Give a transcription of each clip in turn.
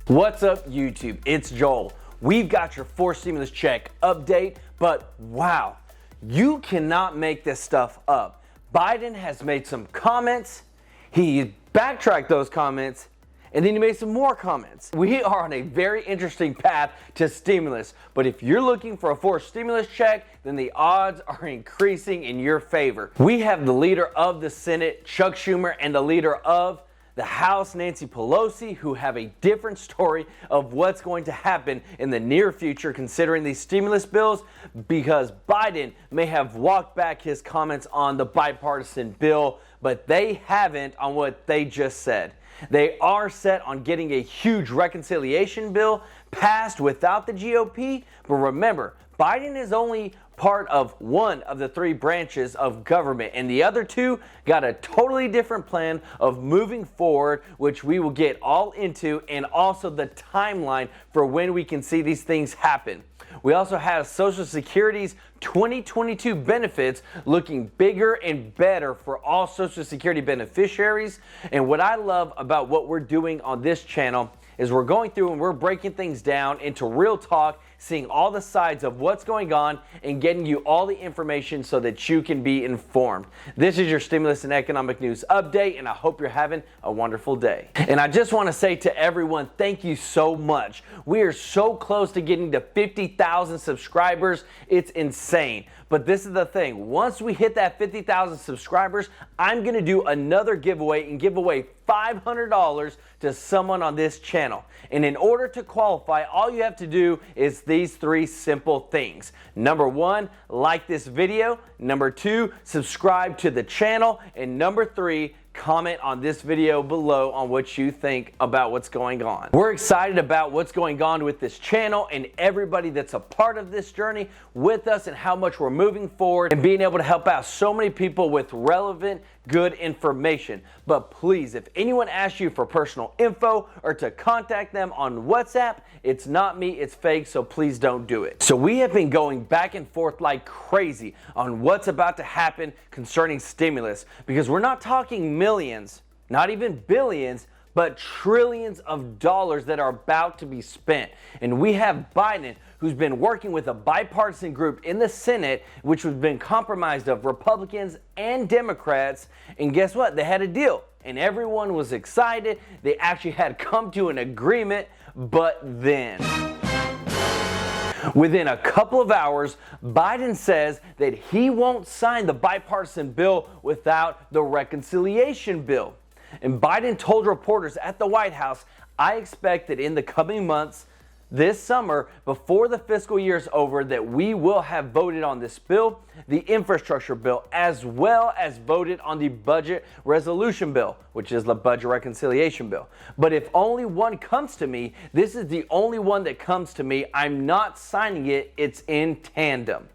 What's up, YouTube? It's Joel. We've got your fourth stimulus check update, but wow, you cannot make this stuff up. Biden has made some comments, he backtracked those comments, and then he made some more comments. We are on a very interesting path to stimulus, but if you're looking for a fourth stimulus check, then the odds are increasing in your favor. We have the leader of the Senate, Chuck Schumer, and the leader of the House, Nancy Pelosi, who have a different story of what's going to happen in the near future considering these stimulus bills, because Biden may have walked back his comments on the bipartisan bill, but they haven't on what they just said. They are set on getting a huge reconciliation bill passed without the GOP, but remember, Biden is only part of one of the three branches of government, and the other two got a totally different plan of moving forward, which we will get all into, and also the timeline for when we can see these things happen. We also have Social Security's 2022 benefits looking bigger and better for all Social Security beneficiaries. And what I love about what we're doing on this channel is we're going through and we're breaking things down into real talk, seeing all the sides of what's going on and getting you all the information so that you can be informed. This is your stimulus and economic news update, and I hope you're having a wonderful day. And I just want to say to everyone, thank you so much. We are so close to getting to 50,000 subscribers. It's insane. But this is the thing. Once we hit that 50,000 subscribers, I'm going to do another giveaway and give away $500 to someone on this channel. And in order to qualify, all you have to do is these three simple things. Number one, like this video. Number two, subscribe to the channel. And number three, comment on this video below on what you think about what's going on. We're excited about what's going on with this channel and everybody that's a part of this journey with us and how much we're moving forward and being able to help out so many people with relevant, good information. But please, if anyone asks you for personal info or to contact them on WhatsApp, it's not me, it's fake, so please don't do it. So we have been going back and forth like crazy on what's about to happen concerning stimulus, because we're not talking millions, not even billions, but trillions of dollars that are about to be spent. And we have Biden, who's been working with a bipartisan group in the Senate, which has been compromised of Republicans and Democrats. And guess what? They had a deal, and everyone was excited. They actually had come to an agreement, but then within a couple of hours, Biden says that he won't sign the bipartisan bill without the reconciliation bill. And Biden told reporters at the White House, I expect that in the coming months, this summer, before the fiscal year is over, that we will have voted on this bill, the infrastructure bill, as well as voted on the budget resolution bill, which is the budget reconciliation bill. But if only one comes to me, this is the only one that comes to me. I'm not signing it. It's in tandem.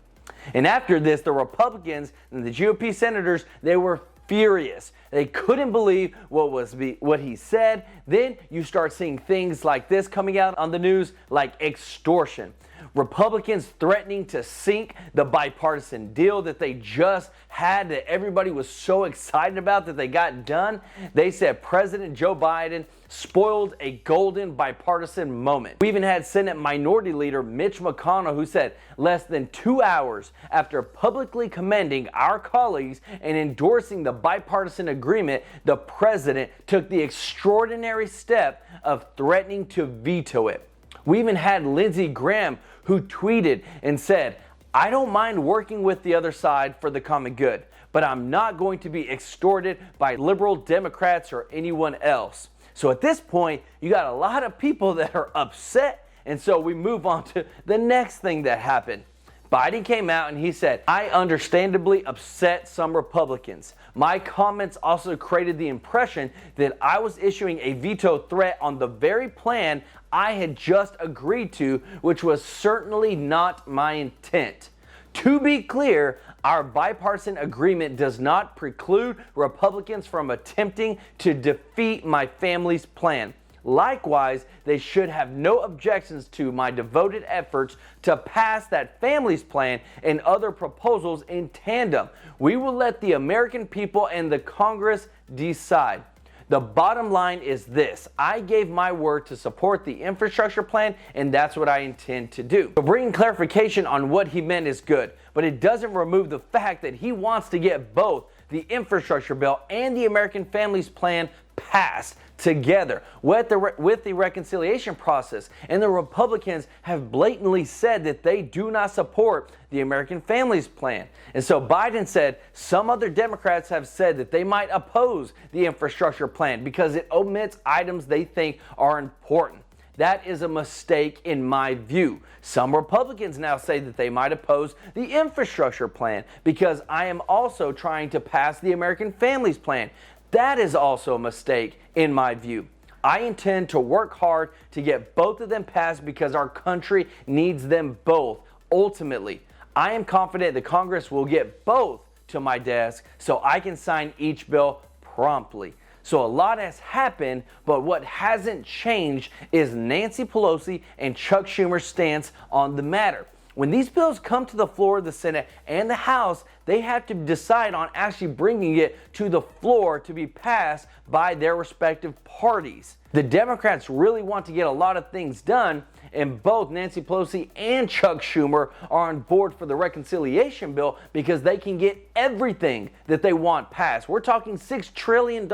And after this, the Republicans and the GOP senators, they were furious. They couldn't believe what he said. Then you start seeing things like this coming out on the news, like extortion. Republicans threatening to sink the bipartisan deal that they just had, that everybody was so excited about, that they got done. They said President Joe Biden spoiled a golden bipartisan moment. We even had Senate Minority Leader Mitch McConnell, who said less than 2 hours after publicly commending our colleagues and endorsing the bipartisan agreement, the president took the extraordinary step of threatening to veto it. We even had Lindsey Graham, who tweeted and said, I don't mind working with the other side for the common good, but I'm not going to be extorted by liberal Democrats or anyone else. So at this point, you got a lot of people that are upset, and so we move on to the next thing that happened. Biden came out and he said, I understandably upset some Republicans. My comments also created the impression that I was issuing a veto threat on the very plan I had just agreed to, which was certainly not my intent. To be clear, our bipartisan agreement does not preclude Republicans from attempting to defeat my family's plan. Likewise, they should have no objections to my devoted efforts to pass that family's plan and other proposals in tandem. We will let the American people and the Congress decide. The bottom line is this: I gave my word to support the infrastructure plan, and that's what I intend to do. So bringing clarification on what he meant is good, but it doesn't remove the fact that he wants to get both the infrastructure bill and the American Families Plan passed together with the reconciliation process. And the Republicans have blatantly said that they do not support the American Families Plan. And so Biden said some other Democrats have said that they might oppose the infrastructure plan because it omits items they think are important. That is a mistake in my view. Some Republicans now say that they might oppose the infrastructure plan because I am also trying to pass the American Families Plan. That is also a mistake in my view. I intend to work hard to get both of them passed because our country needs them both. Ultimately, I am confident that Congress will get both to my desk so I can sign each bill promptly. So a lot has happened, but what hasn't changed is Nancy Pelosi and Chuck Schumer's stance on the matter. When these bills come to the floor of the Senate and the House, they have to decide on actually bringing it to the floor to be passed by their respective parties. The Democrats really want to get a lot of things done, and both Nancy Pelosi and Chuck Schumer are on board for the reconciliation bill because they can get everything that they want passed. We're talking $6 trillion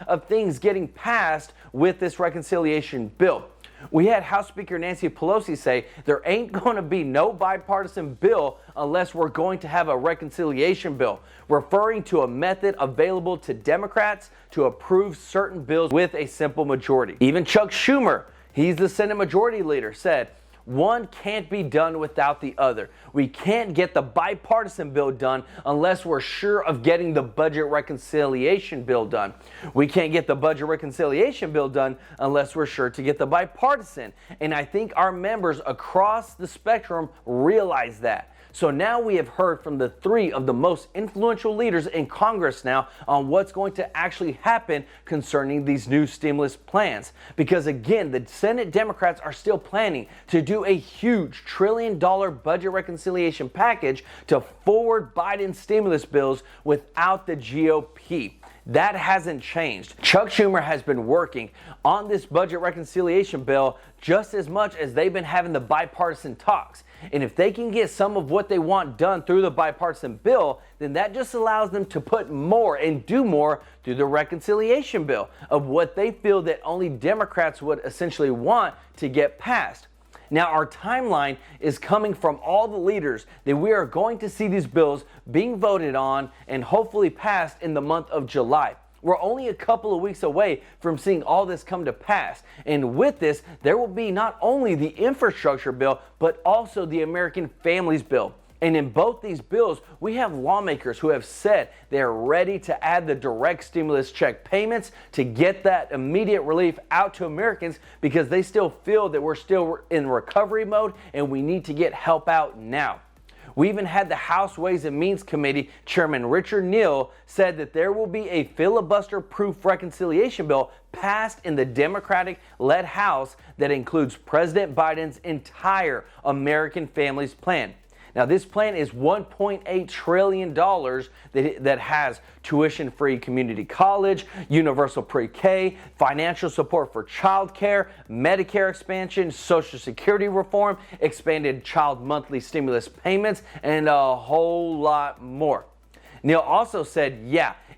of things getting passed with this reconciliation bill. We had House Speaker Nancy Pelosi say there ain't going to be no bipartisan bill unless we're going to have a reconciliation bill, referring to a method available to Democrats to approve certain bills with a simple majority. Even Chuck Schumer, he's the Senate Majority Leader, said one can't be done without the other. We can't get the bipartisan bill done unless we're sure of getting the budget reconciliation bill done. We can't get the budget reconciliation bill done unless we're sure to get the bipartisan. And I think our members across the spectrum realize that. So now we have heard from the three of the most influential leaders in Congress now on what's going to actually happen concerning these new stimulus plans. Because again, the Senate Democrats are still planning to do a huge $1 trillion budget reconciliation package to forward Biden stimulus bills without the GOP. That hasn't changed. Chuck Schumer has been working on this budget reconciliation bill just as much as they've been having the bipartisan talks. And if they can get some of what they want done through the bipartisan bill, then that just allows them to put more and do more through the reconciliation bill of what they feel that only Democrats would essentially want to get passed. Now, our timeline is coming from all the leaders that we are going to see these bills being voted on and hopefully passed in the month of July. We're only a couple of weeks away from seeing all this come to pass. And with this, there will be not only the infrastructure bill, but also the American Families Bill. And in both these bills, we have lawmakers who have said they're ready to add the direct stimulus check payments to get that immediate relief out to Americans because they still feel that we're still in recovery mode and we need to get help out now. We even had the House Ways and Means Committee Chairman Richard Neal said that there will be a filibuster-proof reconciliation bill passed in the Democratic-led House that includes President Biden's entire American Families Plan. Now, this plan is $1.8 trillion that has tuition-free community college, universal pre-K, financial support for child care, Medicare expansion, Social Security reform, expanded child monthly stimulus payments, and a whole lot more. Neal also said,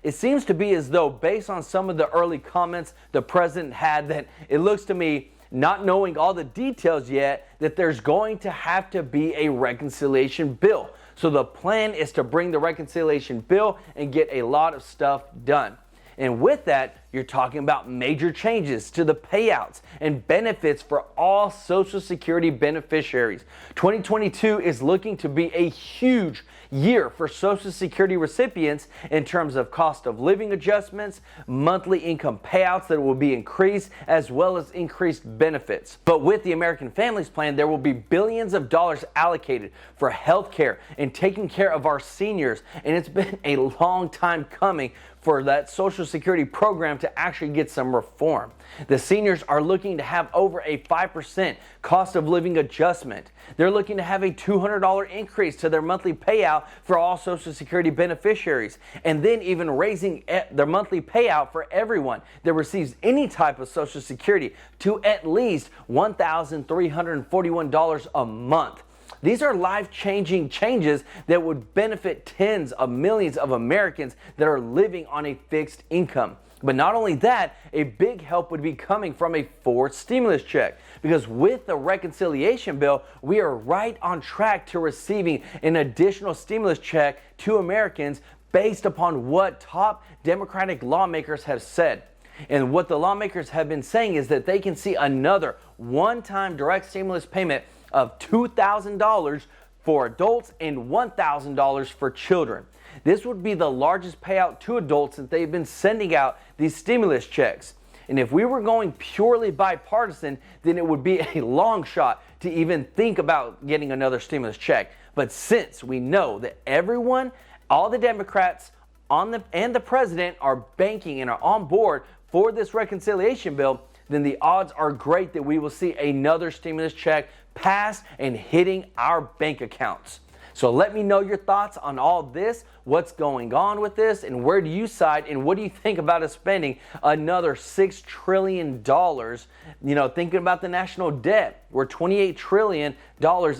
it seems to be as though, based on some of the early comments the president had, that it looks to me, not knowing all the details yet, that there's going to have to be a reconciliation bill. So the plan is to bring the reconciliation bill and get a lot of stuff done. And with that, you're talking about major changes to the payouts and benefits for all Social Security beneficiaries. 2022 is looking to be a huge year for Social Security recipients in terms of cost of living adjustments, monthly income payouts that will be increased, as well as increased benefits. But with the American Families Plan, there will be billions of dollars allocated for health care and taking care of our seniors. And it's been a long time coming for that Social Security program to actually get some reform. The seniors are looking to have over a 5% cost of living adjustment. They're looking to have a $200 increase to their monthly payout for all Social Security beneficiaries, and then even raising their monthly payout for everyone that receives any type of Social Security to at least $1,341 a month. These are life-changing changes that would benefit tens of millions of Americans that are living on a fixed income. But not only that, a big help would be coming from a fourth stimulus check, because with the reconciliation bill, we are right on track to receiving an additional stimulus check to Americans based upon what top Democratic lawmakers have said. And what the lawmakers have been saying is that they can see another one-time direct stimulus payment of $2,000 for adults and $1,000 for children. This would be the largest payout to adults since they've been sending out these stimulus checks. And if we were going purely bipartisan, then it would be a long shot to even think about getting another stimulus check. But since we know that everyone, all the Democrats and the president are banking and are on board for this reconciliation bill, then the odds are great that we will see another stimulus check pass and hitting our bank accounts. So let me know your thoughts on all this, what's going on with this, and where do you side, and what do you think about us spending another $6 trillion? Thinking about the national debt, we're $28 trillion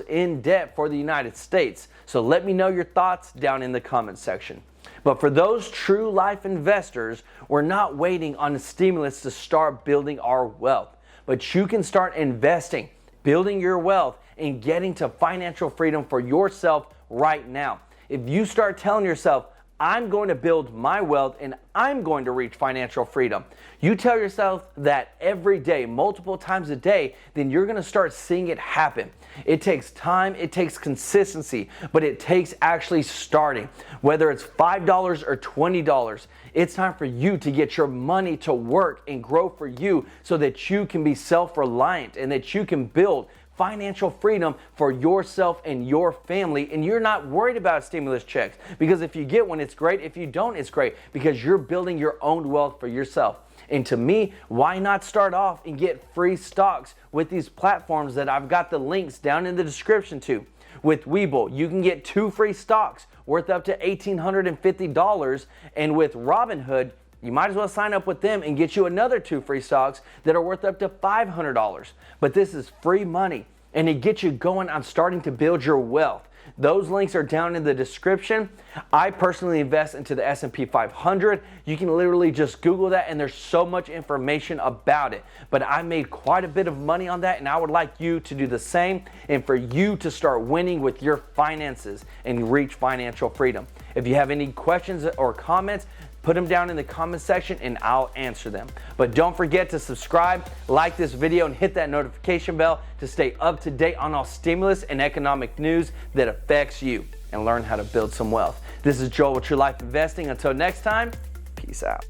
in debt for the United States. So let me know your thoughts down in the comments section. But for those true life investors, we're not waiting on a stimulus to start building our wealth, but you can start investing, building your wealth, and getting to financial freedom for yourself right now. If you start telling yourself, I'm going to build my wealth and I'm going to reach financial freedom, you tell yourself that every day, multiple times a day, then you're going to start seeing it happen. It takes time, it takes consistency, but it takes actually starting. Whether it's $5 or $20, it's time for you to get your money to work and grow for you so that you can be self-reliant and that you can build financial freedom for yourself and your family, and you're not worried about stimulus checks, because if you get one, it's great. If you don't, it's great, because you're building your own wealth for yourself. And to me, why not start off and get free stocks with these platforms that I've got the links down in the description to? With Webull, you can get 2 free stocks worth up to $1,850, and with Robinhood, you might as well sign up with them and get you another 2 free stocks that are worth up to $500. But this is free money, and it gets you going on starting to build your wealth. Those links are down in the description. I personally invest into the S&P 500. You can literally just Google that, and there's so much information about it. But I made quite a bit of money on that, and I would like you to do the same, and for you to start winning with your finances and reach financial freedom. If you have any questions or comments, put them down in the comment section and I'll answer them. But don't forget to subscribe, like this video, and hit that notification bell to stay up to date on all stimulus and economic news that affects you, and learn how to build some wealth. This is Joel with True Life Investing. Until next time, peace out.